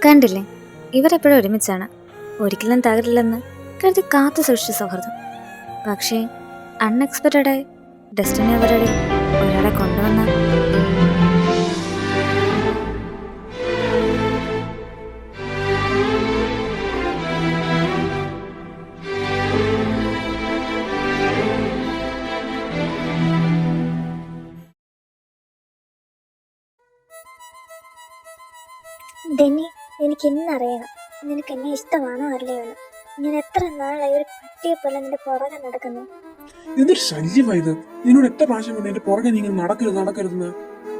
കണ്ടില്ലേ, ഇവരെപ്പോഴും ഒരുമിച്ചാണ്, ഒരിക്കലും തകരില്ലെന്ന് കരുതി കാത്തു സൂക്ഷിച്ച സൗഹൃദം. പക്ഷേ അൺഎക്സ്പെക്റ്റഡായി ഡെസ്റ്റിനി അവരുടെ ഒരാളെ കൊണ്ടുവന്ന ഡെന്നി, എനിക്ക് ഇന്നറിയണം നിനക്ക് എന്നെ ഇഷ്ടമാണോ അല്ലയോ? ഞാൻ എത്ര നാളായി ഒരു പട്ടിയെ പോലെ നിന്റെ പുറകെ നടക്കുന്നു. എന്തൊരു ശല്യമായത്! നിന്നോട് എത്ര പ്രാവശ്യം കൊണ്ട് എന്റെ പുറകെ നീ നടക്കരുതെന്ന്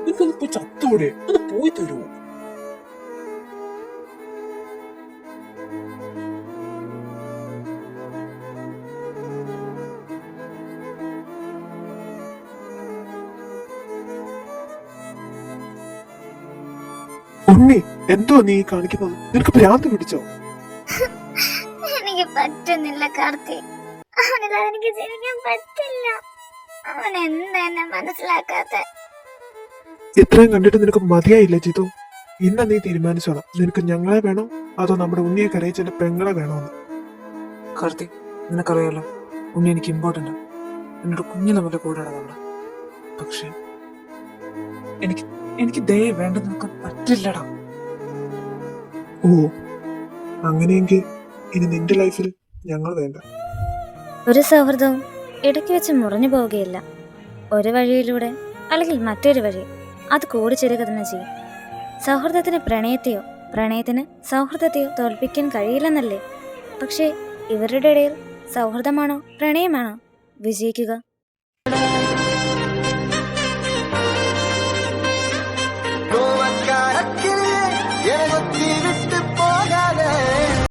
നിനക്കൊന്ന് പോയി ചത്തോടെ, അത് പോയി തരുമോ? ഉണ്ണി, എന്തോ നീ കാണിക്കുന്നത്? നിനക്ക് ഭ്രാന്ത് പിടിച്ചോ? എനിക്ക് പറ്റുന്നില്ല കാർത്തി, അവനില്ലാതെ എനിക്ക് ജീവിക്കാൻ പറ്റില്ല. അവൻ എന്താ എന്നെ മനസ്സിലാക്കാത്ത? ഇത്രയും കണ്ടിട്ട് നിനക്ക് മതിയായില്ലേ ജിതു? ഇന്ന നീ തീരുമാനിച്ചോളാം, നിനക്ക് ഞങ്ങളെ വേണോ അതോ നമ്മുടെ ഉണ്ണിയെ കരയിച്ച എന്റെ പെങ്ങളെ വേണോന്ന്. കാർത്തി, നിനക്കറിയാലോ ഉണ്ണി എനിക്ക് ഇമ്പോർട്ടൻ്റ്. എന്നോട് കുഞ്ഞിലെ മുതൽ കൂടെ നടന്നവളാ. പക്ഷെ എനിക്ക് ദയ വേണ്ടെന്ന് നോക്കാൻ പറ്റില്ലടാ. ഓ, അങ്ങനെയെങ്കിൽ ഇനി നിന്റെ ലൈഫിൽ ഞങ്ങൾ വേണ്ട. ഒരു സൗഹൃദവും ഇടയ്ക്ക് വെച്ച് മുറിഞ്ഞു പോവുകയില്ല. ഒരു വഴിയിലൂടെ അല്ലെങ്കിൽ മറ്റൊരു വഴി അത് കൂടിച്ചേരുക തന്നെ ചെയ്യും. സൗഹൃദത്തിന് പ്രണയത്തെയോ പ്രണയത്തിന് സൗഹൃദത്തെയോ തോൽപ്പിക്കാൻ കഴിയില്ലെന്നല്ലേ? പക്ഷേ ഇവരുടെ ഇടയിൽ സൗഹൃദമാണോ പ്രണയമാണോ വിജയിക്കുക?